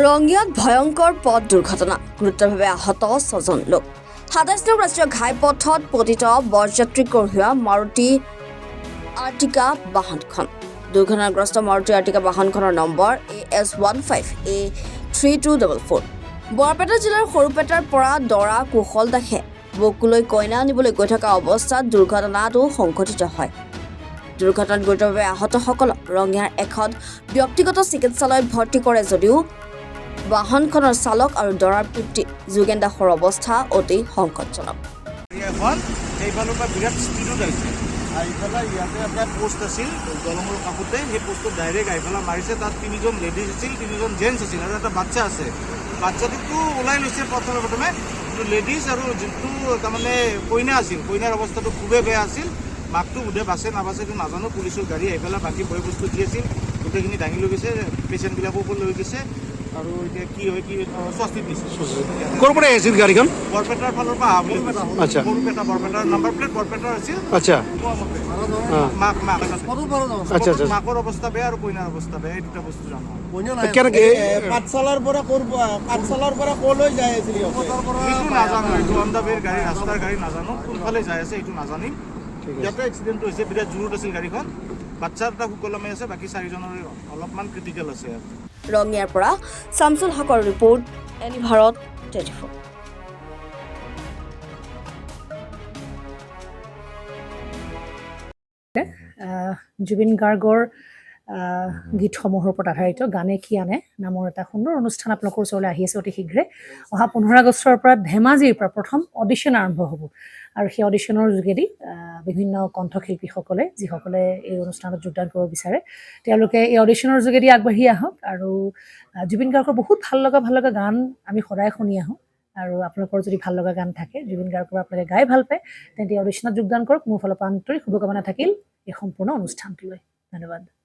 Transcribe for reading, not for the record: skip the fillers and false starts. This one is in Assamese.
ৰঙিয়াত ভয়ংকৰ পথ দুৰ্ঘটনা গুৰুতৰভাৱে আহত ৬জন লোক ২৭ নং ৰাষ্ট্ৰীয় ঘাইপথত পতিত বৰযাত্ৰী কঢ়িওৱা মাৰুতি আৰ্টিকা বাহনখন দুৰ্ঘটনাগ্ৰস্ত মাৰুতি আৰ্টিকা বাহনখনৰ নম্বৰ AS15A3244 বৰপেটা জিলাৰ সৰুপেটাৰ পৰা দৰা কুশল দাসে বকুলৈ কইনা আনিবলৈ গৈ থকা অৱস্থাত দুৰ্ঘটনাটো সংঘটিত হয়। দুৰ্ঘটনাত গুৰুতৰভাৱে আহতসকলক ৰঙিয়াৰ এখন ব্যক্তিগত চিকিৎসালয়ত ভৰ্তি কৰে যদিও বাহনখনৰ চালক আৰু দৰাৰ পিতৃ যোগেন দাসৰ অৱস্থা অতি সংকটজনক। এইফালৰ পৰা বিৰাট স্পীডত আহিছে আইফালে ইয়াতে এটা পোষ্ট আছিল দলঙৰ কাষতে সেই পোষ্টত ডাইৰেক্ট আইফালে মাৰিছে। তাত 3জন লেডিজ আছিল 3জন জেণ্টছ আছিল আৰু এটা বাচ্চা আছে। বাচ্চাটোকতো ওলাই লৈছে প্ৰথমে কিন্তু লেডিজ আৰু যোনটো তাৰমানে কইনা আছিল কইনাৰ অৱস্থাটো খুবেই বেয়া আছিল। মাকটো বোধে বাছে নাবাছে কিন্তু নাজানো। পুলিচৰ গাড়ী আইফালে বাকী বয় বস্তু দি আছিল গোটেইখিনি দাঙি লৈ গৈছে পেচেণ্টবিলাকো লৈ গৈছে আৰু এতিয়া কি হয় কি স্বস্তি দিছে। ক'ৰ পৰা আহিছিল গাড়ীখন? বৰপেটাৰ ফালৰ পৰা অহা বুলি আচ্ছা সৰুপেটা বৰপেটাৰ নম্বৰ প্লেট বৰপেটাৰ আছিল। আচ্ছা আচ্ছা আচ্ছা মাকৰ অৱস্থা বেয়া আৰু কইনাৰ অৱস্থা বেয়া এই দুটা বস্তু জানো। কেনেকে পাঠশালাৰ পৰা ক'লৈ যাই আছিল? এইটো নাজানো। এইটো অন দ্য ৱেৰ গাড়ী ৰাস্তাৰ গাড়ী নাজানো কোনফালে যাই আছে এইটো নাজানিম। ইয়াতে এক্সিডেণ্টটো হৈছে বিৰাট জোৰত আছিল গাড়ীখন। বাচ্চা এটা সুকলমে আছে বাকী 4জনৰ অলপমান ক্ৰিটিকেল আছে। ৰঙিয়াৰ পৰা শামছুল হকৰ ৰিপৰ্ট এনি ভাৰত 24। জুবিন গাৰ্গৰ গীতসমূহৰ ওপৰত আধাৰিত গানে কি আনে নামৰ এটা সুন্দৰ অনুষ্ঠান আপোনালোকৰ ওচৰলৈ আহি আছে অতি শীঘ্ৰে। অহা 15 আগষ্টৰ পৰা ধেমাজিৰ পৰা প্ৰথম অডিশ্যন আৰম্ভ হ'ব আৰু সেই অডিশ্যনৰ যোগেদি বিভিন্ন কণ্ঠশিল্পীসকলে যিসকলে এই অনুষ্ঠানত যোগদান কৰিব বিচাৰে তেওঁলোকে এই অডিশ্যনৰ যোগেদি আগবাঢ়ি আহক আৰু জুবিন গাৰ্গৰ বহুত ভাল লগা গান আমি সদায় শুনি আহোঁ। আৰু আপোনালোকৰ যদি ভাল লগা গান থাকে জুবিন গাৰ্গৰ আপোনালোকে গাই ভাল পায় তেন্তে অডিশ্যনত যোগদান কৰক। মোৰ ফালৰ পৰা আন্তৰিক শুভকামনা থাকিল এই সম্পূৰ্ণ অনুষ্ঠানটোলৈ। ধন্যবাদ।